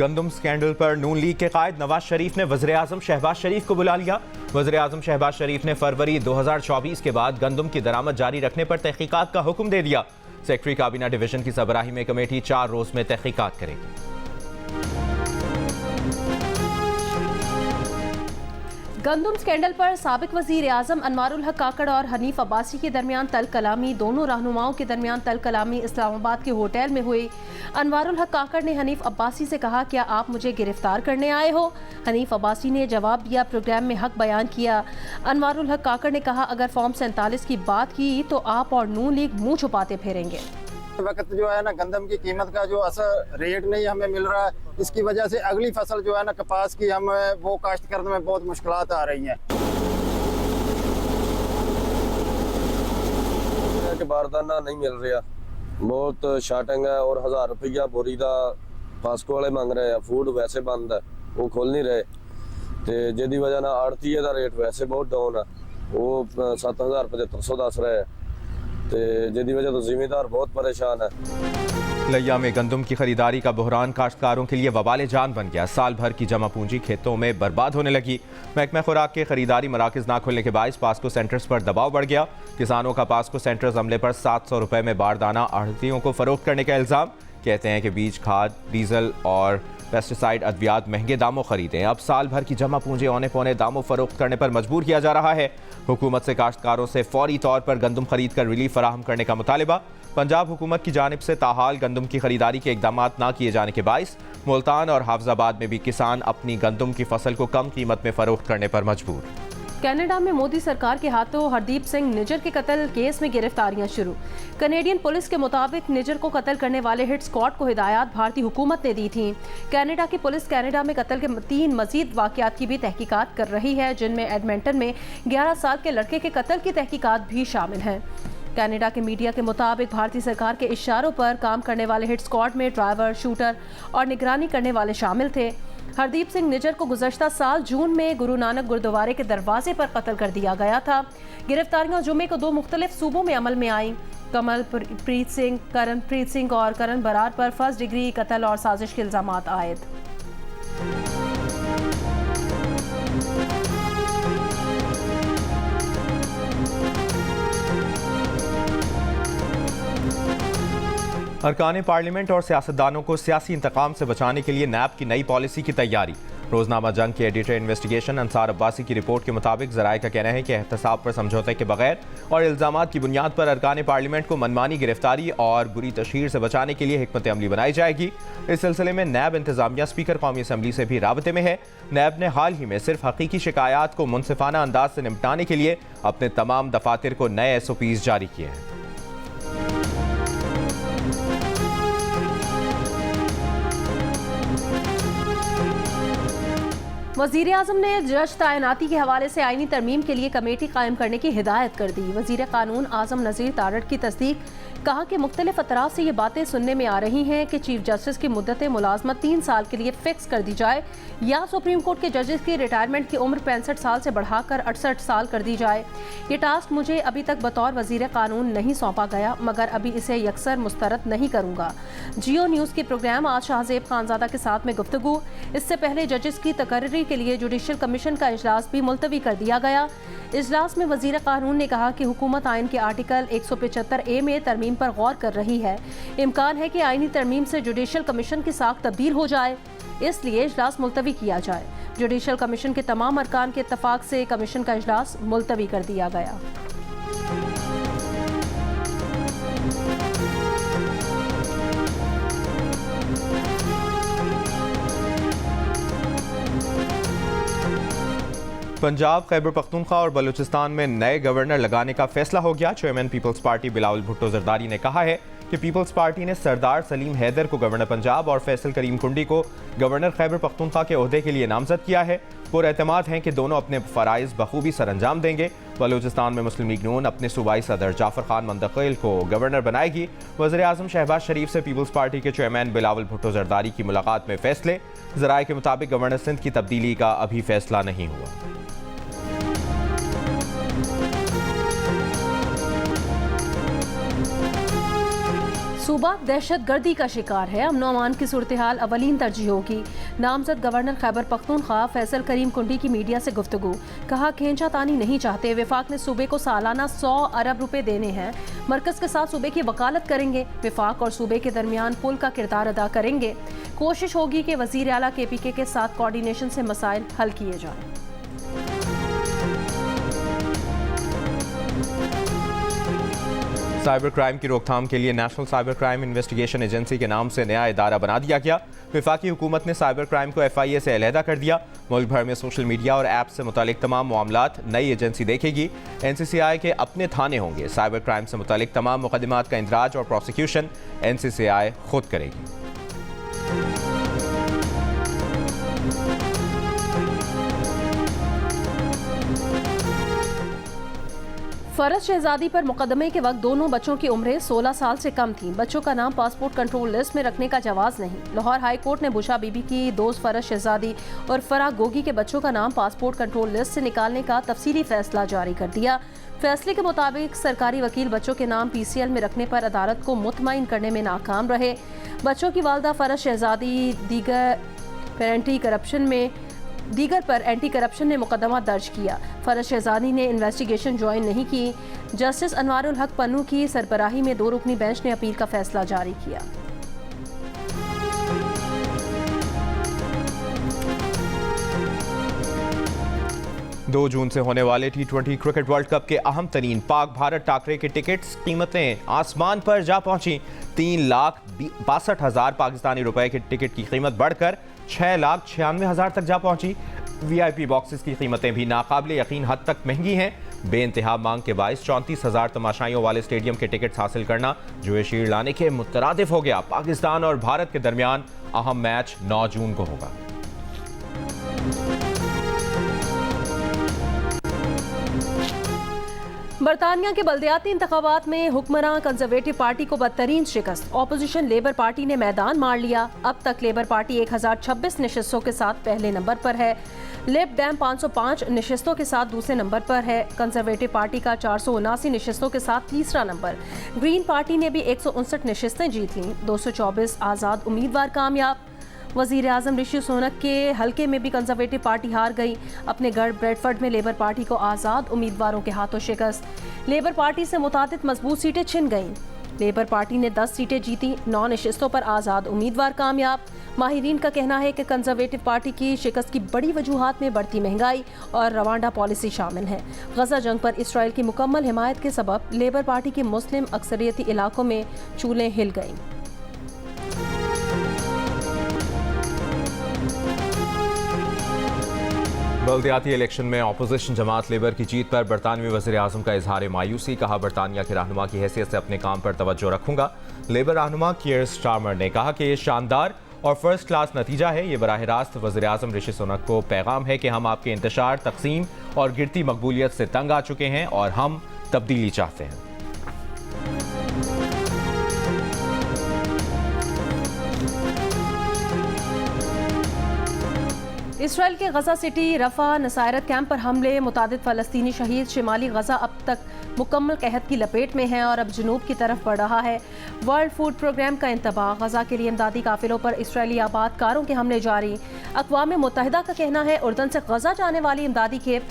गंदम स्कैंडल पर नून लीग के कायद नवाज शरीफ ने वज़ीर आज़म शहबाज शरीफ को बुला लिया। वज़ीर आज़म शहबाज शरीफ ने फरवरी 2024 के बाद गंदम की दरामद जारी रखने पर तहकीकात का हुक्म दे दिया। सेक्रेटरी काबीना डिवीजन की सरबराही में कमेटी 4 रोज में तहकीकात करेगी। गंदम स्कैंडल पर साबिक वजीर आजम अनवारुल हक काकड़ और हनीफ अब्बासी के दरमियान तल कलामी। दोनों रहनुमाओं के दरमियान तल कलामी इस्लामाबाद के होटल में हुई। अनवारुल हक काकड़ ने हनीफ अब्बासी से कहा, क्या आप मुझे गिरफ्तार करने आए हो? हनीफ अब्बासी ने जवाब दिया, प्रोग्राम में हक बयान किया। अनवारुल हक काकड़ ने कहा, अगर फॉर्म 47 की बात की तो आप और नून लीग मुंह छुपाते फिरेंगे। वक्त जो है ना गंदम की कीमत का जो असर रेट नहीं हमें मिल रहा है, इसकी वजह से अगली फसल जो है ना कपास की हम वो काश्त करने में बहुत मुश्किलात आ रही हैं। बारदाना नहीं मिल रहा, बहुत शार्टिंग है और 1000 रुपया बोरी का पास्को वाले मांग रहे हैं। फूड वैसे बंद है, वो खोल नहीं रहे तो जिसकी वजह ना आड़तीए का रेट वैसे बहुत डाउन है, वो 7075 दस रहे हैं, जिसकी वजह तो जिम्मेदार बहुत परेशान है। लिया में गंदम की खरीदारी का बहरान काश्तकारों के लिए वबाले जान बन गया। साल भर की जमा पूंजी खेतों में बर्बाद होने लगी। महकमा खुराक के खरीदारी मराकज ना खुलने के बायस पास्को सेंटर्स पर दबाव बढ़ गया। किसानों का पास्को सेंटर्स अमले पर 700 रुपए में बारदाना आढ़तियों को फरोख्त करने का इल्ज़ाम। कहते हैं कि बीज, खाद, डीजल और पेस्टिसाइड अद्वियात महंगे दामों खरीदें। अब साल भर की जमा पूंजी औने पौने दामों फरोख्त करने पर मजबूर किया जा रहा है। हुकूमत से काश्तकारों से फौरी तौर पर गंदम खरीद कर रिलीफ फराहम करने का मुतालिबा। पंजाब हुकूमत की जानिब से ताहाल गंदम की खरीदारी के इकदाम ना किए जाने के बायस मुल्तान और हाफजाबाद में भी किसान अपनी गंदम की फसल को कम कीमत में फरोख्त करने पर मजबूर। कनाडा में मोदी सरकार के हाथों हरदीप सिंह निज्जर के कत्ल केस में गिरफ्तारियां शुरू। कनेडियन पुलिस के मुताबिक निज्जर को कत्ल करने वाले हिट स्क्वाड को हिदायत भारतीय हुकूमत ने दी थी। कनाडा की पुलिस कनाडा में कत्ल के 3 मजीद वाकयात की भी तहकीकात कर रही है, जिनमें एडमंटन में 11 साल के लड़के के कत्ल की तहकीकात भी शामिल हैं। कनाडा के मीडिया के मुताबिक भारतीय सरकार के इशारों पर काम करने वाले हिट स्क्वाड में ड्राइवर, शूटर और निगरानी करने वाले शामिल थे। हरदीप सिंह निज्जर को गुज़श्ता साल जून में गुरु नानक गुरुद्वारे के दरवाजे पर कत्ल कर दिया गया था। गिरफ्तारियां जुमे को 2 मुख्तलिफ सूबों में अमल में आईं। कमल प्रीत सिंह, करणप्रीत सिंह और करण बरार पर फर्स्ट डिग्री कत्ल और साजिश के इल्जामात आयद। अरकान पार्लियामेंट और सियासतदानों को सियासी इंतकाम से बचाने के लिए नैब की नई पॉलिसी की तैयारी। रोजनामा जंग के एडिटर इन्वेस्टिगेशन अंसार अब्बासी की रिपोर्ट के मुताबिक ज़राए का कहना है कि एहतसाब पर समझौते के बगैर और इल्ज़ामात की बुनियाद पर अरकान पार्लियामेंट को मनमानी गिरफ्तारी और बुरी तशहीर से बचाने के लिए हिकमत अमली बनाई जाएगी। इस सिलसिले में नैब इंतजामिया स्पीकर कौमी असम्बली से भी राबते में है। नैब ने हाल ही में सिर्फ हकीकी शिकायत को मुनसिफाना अंदाज से निपटाने के लिए अपने तमाम दफातर को नए SOPs जारी किए हैं। वज़ीर आज़म ने जज तैनाती के हवाले से आईनी तरमीम के लिए कमेटी कायम करने की हिदायत कर दी। वज़ीर कानून आज़म नज़ीर तारड़ की तस्दीक। कहा कि मुख्तलिफ अतराफ से ये बातें सुनने में आ रही हैं कि चीफ जस्टिस की मुद्दत मुलाजमत 3 साल के लिए फिक्स कर दी जाए या सुप्रीम कोर्ट के जजेस की रिटायरमेंट की उम्र 65 साल से बढ़ाकर 68 साल कर दी जाए। ये टास्क मुझे अभी तक बतौर वज़ीर कानून नहीं सौंपा गया, मगर अभी इसे यकसर मुस्तरद नहीं करूँगा। जियो न्यूज़ के प्रोग्राम आज शाहजेब खानजादा के साथ में गुफ्तगू। इससे पहले जजेस की तकर्री के लिए जुडिशल कमीशन का इजलास भी मुलतवी कर दिया गया। इजलास में वज़ीर कानून ने कहा कि हुकूमत आइन के आर्टिकल 175A में तरमीम पर गौर कर रही है। इम्कान है कि आइनी तरमीम से जुडिशल कमीशन की साख तब्दील हो जाए, इसलिए इजलास मुलतवी किया जाए। जुडिशल कमीशन के तमाम अरकान के इत्तफाक से कमीशन का इजलास मुलतवी कर दिया गया। पंजाब, खैबर पख्तूनख्वा और बलूचिस्तान में नए गवर्नर लगाने का फैसला हो गया। Chairman Peoples Party Bilawal Bhutto Zardari ने कहा है कि पीपल्स पार्टी ने सरदार सलीम हैदर को गवर्नर पंजाब और फैसल करीम कुंडी को गवर्नर खैबर पख्तूनख्वा के ओहदे के लिए नामजद किया है। पुरएतमाद हैं कि दोनों अपने फ़राइज़ बखूबी सरअंजाम देंगे। बलूचिस्तान में मुस्लिम लीग नून अपने सूबाई सदर जाफर खान मंतकिल को गवर्नर बनाएगी। वज़ीर आज़म शहबाज शरीफ से पीपल्स पार्टी के चेयरमैन बिलावल भुट्टो जरदारी की मुलाकात में फैसले। ज़राए के मुताबिक गवर्नर सिंध की तब्दीली का अभी फैसला नहीं हुआ। सूबा दहशत गर्दी का शिकार है, अमन अमान की सूरत हाल अवलीन तरजीह होगी। नामजद गवर्नर खैबर पख्तूनख्वा फैसल करीम कुंडी की मीडिया से गुफ्तगू, कहा खींचा तानी नहीं चाहते। वफाक ने सूबे को सालाना 100 अरब रुपए देने हैं, मरकज के साथ सूबे की वकालत करेंगे, वफाक और सूबे के दरमियान पुल का किरदार अदा करेंगे। कोशिश होगी कि वजीर आला KPK के साथ कोऑर्डिनेशन से मसाइल हल किए जाएं। साइबर क्राइम की रोकथाम के लिए national cyber crime investigation agency के नाम से नया इदारा बना दिया गया। वफाकी हुकूमत ने साइबर क्राइम को FIA से अलहदा कर दिया। मुल्क भर में सोशल मीडिया और ऐप से मुतालिक तमाम मामलात नई एजेंसी देखेगी। NCCI के अपने थाने होंगे। साइबर क्राइम से मुतालिक तमाम मुकदमात का इंदराज और प्रोसिक्यूशन NCCI खुद करेगी। फरज शहजादी पर मुकदमे के वक्त दोनों बच्चों की उम्रें 16 साल से कम थीं। बच्चों का नाम पासपोर्ट कंट्रोल लिस्ट में रखने का जवाज नहीं। लाहौर हाई कोर्ट ने बुशा बीबी की दोस्त फरज शहजादी और फराह गोगी के बच्चों का नाम पासपोर्ट कंट्रोल लिस्ट से निकालने का तफसीली फैसला जारी कर दिया। फैसले के मुताबिक सरकारी वकील बच्चों के नाम PCL में रखने पर अदालत को मुतमईन करने में नाकाम रहे। बच्चों की वालदा फरज शहजादी दीगर पर एंटी करप्शन ने मुकदमा दर्ज किया। फरज शहजादी ने इन्वेस्टिगेशन ज्वाइन नहीं की। जस्टिस अनवारुल हक पन्नू की सरबराही में 2 रुकनी बेंच ने अपील का फैसला जारी किया। दो जून से होने वाले T20 क्रिकेट वर्ल्ड कप के अहम तरीन पाक भारत टाकरे के टिकट्स कीमतें आसमान पर जा पहुंची। 3,62,000 पाकिस्तानी रुपए के टिकट की कीमत बढ़कर 6,96,000 तक जा पहुंची। VIP बॉक्सेस की कीमतें भी नाकाबिले यकीन हद तक महंगी हैं। बेइंतहा मांग के बायस 34,000 तमाशाइयों वाले स्टेडियम के टिकट्स हासिल करना जो शील्ड लाने के मुतरादिफ हो गया। पाकिस्तान और भारत के दरमियान अहम मैच 9 जून को होगा। बरतानिया के बल्दियाती इंतखाबात में हुक्मरान कंजर्वेटिव पार्टी को बदतरीन शिकस्त। ऑपोजिशन लेबर पार्टी ने मैदान मार लिया। अब तक लेबर पार्टी 1026 नशिस्तों के साथ पहले नंबर पर है। लिब डैम 505 नशिस्तों के साथ दूसरे नंबर पर है। कंजर्वेटिव पार्टी का 479 नशिस्तों के साथ तीसरा नंबर। ग्रीन पार्टी ने भी 159 नशिस्तें जीत लीं। 224 आज़ाद उम्मीदवार कामयाब। वज़ीर आज़म ऋषि सुनक के हलके में भी कंजर्वेटिव पार्टी हार गई। अपने गढ़ ब्रेडफर्ड में लेबर पार्टी को आज़ाद उम्मीदवारों के हाथों शिकस्त। लेबर पार्टी से मुतादिद मजबूत सीटें छिन गईं। लेबर पार्टी ने 10 सीटें जीती। 9 नशिस्तों पर आज़ाद उम्मीदवार कामयाब। माहिरीन का कहना है कि कंजर्वेटिव पार्टी की शिकस्त की बड़ी वजूहात में बढ़ती महंगाई और रवांडा पॉलिसी शामिल है। गजा जंग पर इसराइल की मुकम्मल हिमायत के सबब लेबर पार्टी के मुस्लिम अक्सरियती इलाकों में चूलें हिल गईं। बल्दियाती इलेक्शन में अपोजिशन जमात लेबर की जीत पर बरतानवी वज़ीर आज़म का इजहार मायूसी। कहा बरतानिया के रहनुमा की हैसियत से अपने काम पर तवज्जो रखूंगा। लेबर रहनुमा कीयर स्टारमर ने कहा कि ये शानदार और फर्स्ट क्लास नतीजा है। ये बराह रास्त वज़ीर आज़म ऋषि सुनक को पैगाम है कि हम आपके इंतशार, तकसीम और गिरती मकबूलियत से तंग आ चुके हैं और हम तब्दीली चाहते हैं। इसराइल के गजा सिटी रफा नसायरत कैंप पर हमले, मुतादिद फ़लस्तीनी शहीद। शिमाली गजा अब तक मुकम्मल कहत की लपेट में है और अब जनूब की तरफ बढ़ रहा है। वर्ल्ड फूड प्रोग्राम का इंतबाह। गजा के लिए इमदादी काफिलों पर इसराइली आबादकारों के हमले जारी। अक़वाम मुत्तहिदा का कहना है उर्दन से गजा जाने वाली इमदादी खेप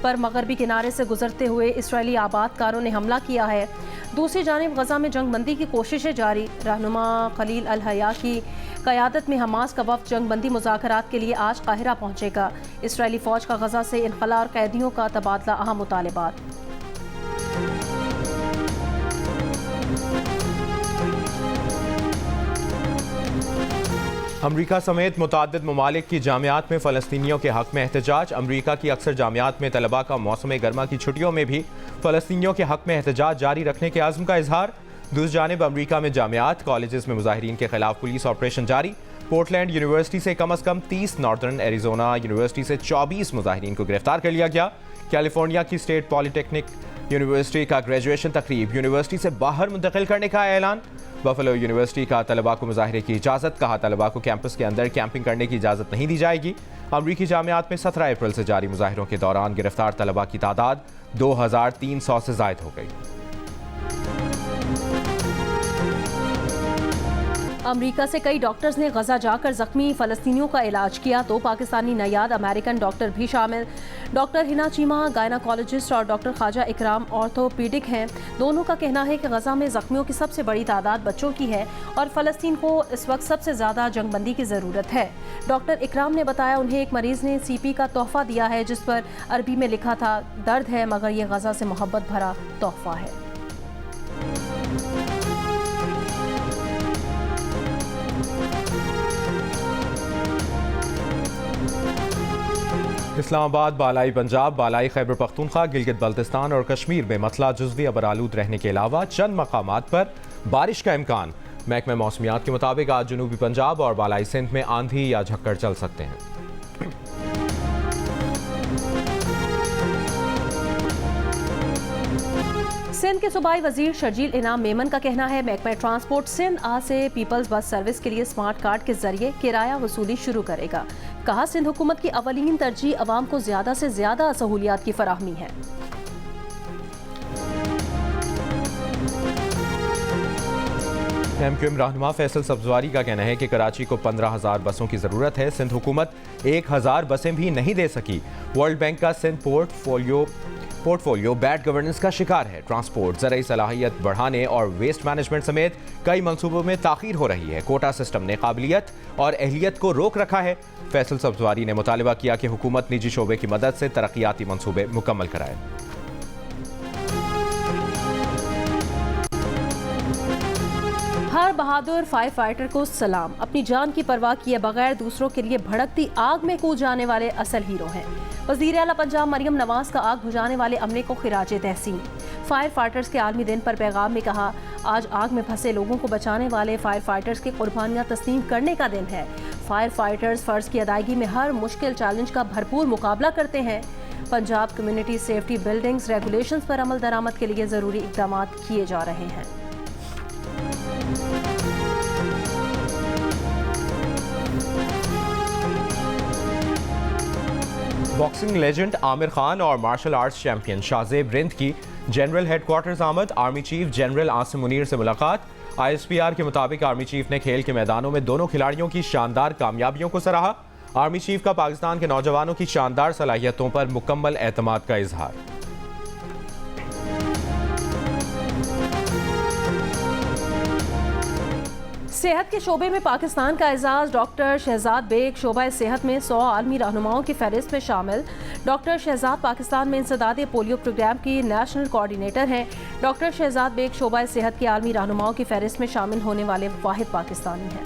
पर मगरबी किनारे से गुजरते हुए इसराइली आबादकारों ने हमला किया है। दूसरी जानिब गजा में जंगबंदी की कोशिशें जारी। रहनुमा खलील अल हया की क़यादत में हमास का वफ़द जंगबंदी मुज़ाकरात के लिए आज काहिरा पहुंचेगा। इसराइली फ़ौज का गजा से इनखला और कैदियों का तबादला अहम मुतालिबात। अमरीका समेत मुताद्दिद ममालिक की जामियात में फ़लस्तीनियों के हक़ में एहतजाज। अमरीका की अक्सर जामियात में तलबा का मौसम गर्मा की छुट्टियों में भी फ़लस्तीनियों के हक़ में एहतजाज जारी रखने के आज़म का इजहार। दूसरी जानिब अमरीका में जामियात कॉलेजेस में मुजाहिरीन के खिलाफ पुलिस ऑपरेशन जारी। पोर्टलैंड यूनिवर्सिटी से कम अज़ कम 30, नॉर्दर्न एरिजोना यूनिवर्सिटी से 24 मुजाहिरीन को गिरफ्तार कर लिया गया। कैलिफोर्निया की स्टेट पॉलिटेक्निक यूनिवर्सिटी का ग्रेजुएशन तकरीब यूनिवर्सिटी से बाहर मुंतकिल करने का ऐलान। बफलो यूनिवर्सिटी का तलबा को मुजाहिरे की इजाज़त। कहा तलबा को कैंपस के अंदर कैंपिंग करने की इजाज़त नहीं दी जाएगी। अमरीकी जामियात में 17 अप्रैल से जारी मुजाहिरों के दौरान गिरफ्तार तलबा की तादाद 2300 से ज़ायद हो गई। अमेरिका से कई डॉक्टर्स ने गजा जाकर जख्मी फलस्तीनियों का इलाज किया, तो पाकिस्तानी नयाद अमेरिकन डॉक्टर भी शामिल। डॉक्टर हिना चीमा गायनाकोलॉजिस्ट और डॉक्टर ख्वाजा इकराम ऑर्थोपीडिक हैं। दोनों का कहना है कि गजा में जख्मियों की सबसे बड़ी तादाद बच्चों की है और फलस्तीन को इस वक्त सबसे ज़्यादा जंगबंदी की ज़रूरत है। डॉक्टर इकराम ने बताया उन्हें एक मरीज़ ने CP का तोहफा दिया है जिस पर अरबी में लिखा था दर्द है मगर ये गजा से मोहब्बत भरा तोहफा है। इस्लामाबाद, बालाई पंजाब, बालाई खैबर पख्तूनख्वा, गिलगित बल्तिस्तान और कश्मीर में मसला जुज़वी अबरालूद रहने के अलावा चंद मकामात पर बारिश का इम्कान। महकमा मौसमियात के मुताबिक आज जनूबी पंजाब और बालाई सिंध में आंधी या झक्कड़ चल सकते हैं। सिंध के सूबाई वजीर शर्जील इनाम मेमन का कहना है महकमा ट्रांसपोर्ट सिंध आज से पीपल्स बस सर्विस के लिए स्मार्ट कार्ड के जरिए किराया वसूली शुरू करेगा। कहा सिंध हुकूमत की अवलीन तरजीह अवाम को ज्यादा से ज्यादा सहूलियात की फराहमी है। MQM रहनुमा फैसल सब्जवारी का कहना है कि कराची को 15,000 बसों की जरूरत है। सिंध हुकूमत 1,000 बसें भी नहीं दे सकी। वर्ल्ड बैंक का सिंध पोर्टफोलियो बैड गवर्नेंस का शिकार है। ट्रांसपोर्ट, ज़राई सलाहियत बढ़ाने और वेस्ट मैनेजमेंट समेत कई मंसूबों में ताख़ीर हो रही है। कोटा सिस्टम ने काबिलियत और अहलियत को रोक रखा है। फैसल सब्जवारी ने मुतालिबा किया कि हुकूमत निजी शोबे की मदद से तरक्याती मंसूबे मुकम्मल कराए। हर बहादुर फायर फाइटर को सलाम। अपनी जान की परवाह किए बगैर दूसरों के लिए भड़कती आग में कूद जाने वाले असल हीरो हैं। वज़ीर आला पंजाब मरियम नवाज का आग बुझाने वाले अमले को खिराज तहसीन। फायर फाइटर्स के आलमी दिन पर पैगाम में कहा, आज आग में फंसे लोगों को बचाने वाले फायर फाइटर्स की कुर्बानियां तस्लीम करने का दिन है। फायर फाइटर्स फ़र्ज की अदायगी में हर मुश्किल चैलेंज का भरपूर मुकाबला करते हैं। Punjab community safety buildings regulations पर अमल दरामद के लिए ज़रूरी इक़दाम किए जा रहे हैं। बॉक्सिंग लेजेंड आमिर खान और martial arts champion Shahzeb Rind की जनरल हेडक्वार्टर्स आमद। Army chief general Asim Munir से मुलाकात। ISPR के मुताबिक आर्मी चीफ ने खेल के मैदानों में दोनों खिलाड़ियों की शानदार कामयाबियों को सराहा। आर्मी चीफ का पाकिस्तान के नौजवानों की शानदार सलाहियतों पर मुकम्मल एतमाद का इजहार। सेहत के शोबे में पाकिस्तान का एजाज। डॉक्टर शहजाद बेग शोबा सेहत में 100 आलमी रहनुमाओं की फहरिस्त में शामिल। डॉक्टर शहजाद पाकिस्तान में इंसदाद पोलियो प्रोग्राम की नेशनल कोऑर्डिनेटर हैं। डॉक्टर शहजाद बेग शोबा सेहत के आलमी रहनुमाओं की फहरिस्त में शामिल होने वाले वाहिद पाकिस्तानी हैं।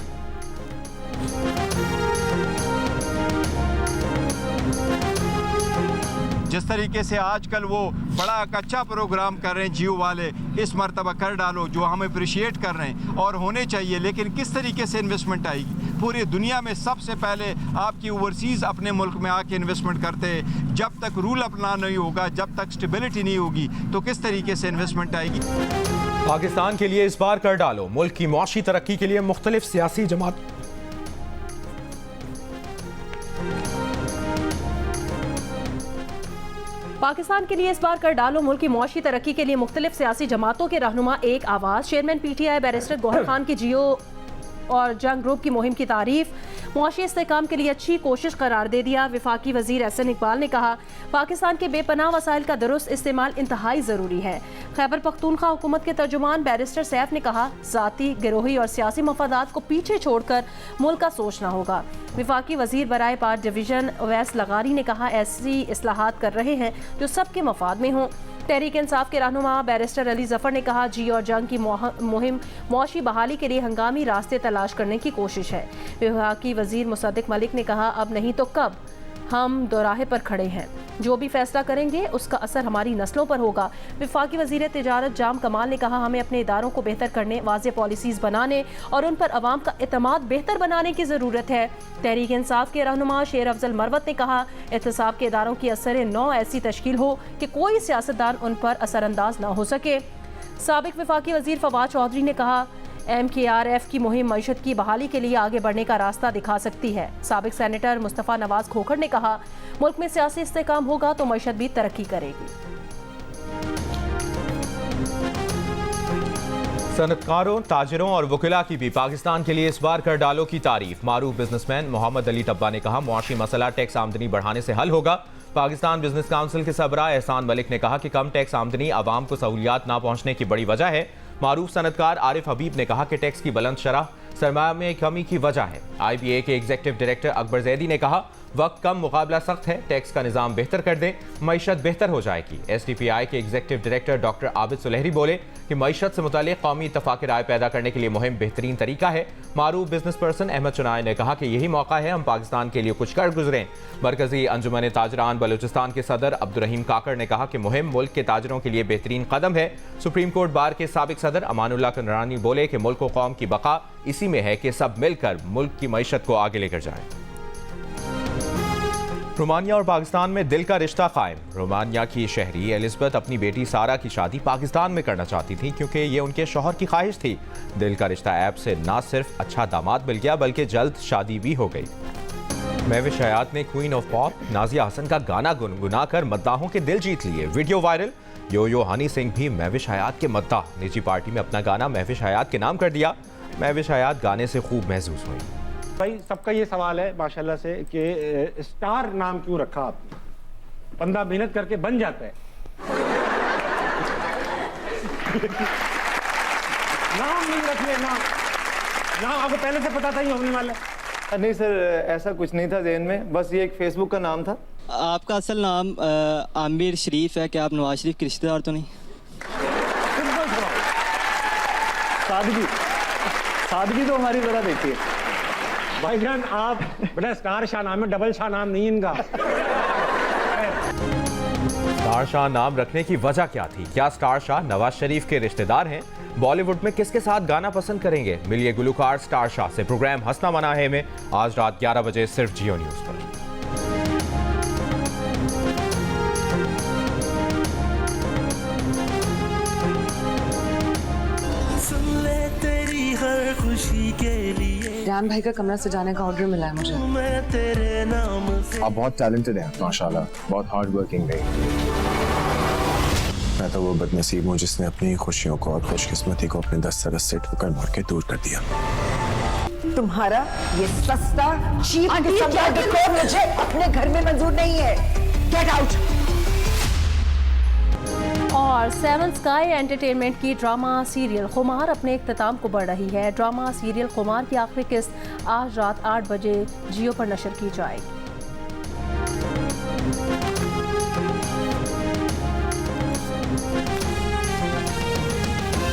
जिस तरीके से आजकल वो बड़ा अच्छा प्रोग्राम कर रहे हैं जियो वाले, इस मरतबा कर डालो, जो हम अप्रिशिएट कर रहे हैं और होने चाहिए, लेकिन किस तरीके से इन्वेस्टमेंट आएगी? पूरी दुनिया में सबसे पहले आपकी ओवरसीज़ अपने मुल्क में आके इन्वेस्टमेंट करते हैं। जब तक रूल अपना नहीं होगा, जब तक स्टेबिलिटी नहीं होगी, तो किस तरीके से इन्वेस्टमेंट आएगी? पाकिस्तान के लिए इस बार कर डालो। मुल्क की मुआशी तरक्की के लिए मुख्तलिफ सियासी जमात पाकिस्तान के लिए इस बार कर डालो। मुल्क की मुआशी तरक्की के लिए मुख्तलिफ सियासी जमातों के रहनुमा एक आवाज़। Chairman PTI barrister Gohar Khan की जियो और जंग ग्रुप की मुहिम की तारीफ। मुआशी इस्तेहकाम के लिए अच्छी कोशिश करार दे दिया। वफाकी वजीर एहसन इकबाल ने कहा, पाकिस्तान के बेपनाह वसाइल का दुरुस्त इस्तेमाल इंतहाई ज़रूरी है। खैबर पख्तूनख्वा हुकूमत के तर्जुमान बैरिस्टर सैफ ने कहा, ज़ाती, गिरोही और सियासी मफादात को पीछे छोड़कर मुल्क का सोचना होगा। वफाकी वजीर बराए पार्ट डिवीज़न अवैस लगारी ने कहा, ऐसी इस्लाहात कर रहे हैं जो सबके मफाद में हों। तहरीक इंसाफ के रहनुमा बैरिस्टर अली जफर ने कहा, जी और जंग की मुहिम मुआशी बहाली के लिए हंगामी रास्ते तलाश करने की कोशिश है। विभागी वजीर मुसद्दिक मलिक ने कहा, अब नहीं तो कब, हम दोराहे पर खड़े हैं। जो भी फैसला करेंगे उसका असर हमारी नस्लों पर होगा। वफाकी वजीर तिजारत जाम कमाल ने कहा, हमें अपने इदारों को बेहतर करने, वाज़ेह पॉलिसीज़ बनाने और उन पर अवाम का एतमाद बेहतर बनाने की ज़रूरत है। तहरीक इंसाफ के रहनुमा शेर अफजल मरवत ने कहा, एहतसाब के इदारों की असर नौ ऐसी तश्कील हो कि कोई सियासतदान उन पर असरअंदाज न हो सके। साबिक वफाकी वजीर फवाद चौधरी ने कहा, MKRF की मुहिम मईशत की बहाली के लिए आगे बढ़ने का रास्ता दिखा सकती है। साबिक सेनेटर मुस्तफ़ा नवाज खोखर ने कहा, मुल्क में सियासी इस्तेहकाम होगा तो मईशत भी तरक्की करेगी। सनतकारों, ताजिरों और वकिला की भी पाकिस्तान के लिए इस बार कर डालों की तारीफ। मारूफ बिजनेसमैन मोहम्मद अली टब्बा ने कहा, मुआशी मसला टैक्स आमदनी बढ़ाने से हल होगा। पाकिस्तान बिजनेस काउंसिल के सरबराह एहसान मलिक ने कहा कि कम टैक्स आमदनी आवाम को सहूलियात ना पहुंचने की बड़ी वजह है। मारूफ सनतकार आरिफ हबीब ने कहा कि टैक्स की बुलंद शरह सरमाया में कमी की वजह है। IBA के एग्जीक्यूटिव डायरेक्टर अकबर जैदी ने कहा, वक्त कम, मुकाबला सख्त है, टैक्स का निज़ाम बेहतर कर दें, मईशत बेहतर हो जाएगी। SDPI के executive director doctor Abid Sulehri बोले कि मईशत से मुतालिक कौमी इत्तफाक राय पैदा करने के लिए मुहिम बेहतरीन तरीका है। मारूफ बिजनेस पर्सन अहमद चुनाय ने कहा कि यही मौका है हम पाकिस्तान के लिए कुछ कर गुजरें। मरकजी अंजुमन ताजरान बलूचिस्तान के सदर अब्दुर्रहीम काकर ने कहा कि मुहिम मुल्क के ताजरों के लिए बेहतरीन कदम है। सुप्रीम कोर्ट बार के साबिक सदर अमानुल्लाह कंदरानी बोले कि मुल्क व कौम की बका इसी में है कि सब मिलकर मुल्क की मईशत को आगे लेकर जाएं। रोमानिया और पाकिस्तान में दिल का रिश्ता कायम। रोमानिया की शहरी एलिजबेथ अपनी बेटी सारा की शादी पाकिस्तान में करना चाहती थी क्योंकि ये उनके शौहर की ख्वाहिश थी। दिल का रिश्ता ऐप से ना सिर्फ अच्छा दामाद मिल गया बल्कि जल्द शादी भी हो गई। महविश हयात ने queen of pop Nazia Hassan का गाना गुनगुना कर मद्दाहों के दिल जीत लिए। Video viral. Yo Honey Singh भी महविश हयात के मद्दाह। निजी पार्टी में अपना गाना महविश हयात के नाम कर दिया। महविश हयात गाने से खूब महसूस हुई। भाई सबका ये सवाल है माशाल्लाह से कि स्टार नाम क्यों रखा आपने? बंदा मेहनत करके बन जाता है। नाम नहीं रखने, नाम आपको पहले से पता था ही होने वाला? नहीं सर, ऐसा कुछ नहीं था ज़हन में, बस ये एक फेसबुक का नाम था। आपका असल नाम आमिर शरीफ है, क्या आप नवाज शरीफ के रिश्तेदार तो नहीं? सादगी तो हमारी ज़रा देखिए भाईजान, आप बड़ा स्टार शाह नाम है, डबल शाह नाम नहीं इनका। स्टार शाह नाम रखने की वजह क्या थी? क्या स्टार शाह नवाज शरीफ के रिश्तेदार हैं? बॉलीवुड में किसके साथ गाना पसंद करेंगे? मिलिए गुलकार स्टार शाह से। प्रोग्राम हंसना मना है में आज रात 11 बजे सिर्फ जियो न्यूज़ पर। जान भाई का कमरा सजाने का ऑर्डर मिला है मुझे। आप बहुत टैलेंटेड हैं माशाल्लाह, बहुत हार्ड वर्किंग है। मैं तो वो बदनसीब हूँ जिसने अपनी खुशियों को और खुशकिस्मती को अपने दस्तरस से ठोकर मार के दूर कर दिया। तुम्हारा ये सस्ता चीप किस्म का डेकोर मुझे अपने घर में मंजूर नहीं है। Get out. और 7 स्काई एंटरटेनमेंट की ड्रामा सीरियल खुमार अपने इख्तिताम को बढ़ रही है। ड्रामा सीरियल खुमार की आखिरी किस्त आज रात 8 बजे जियो पर नशर की जाएगी।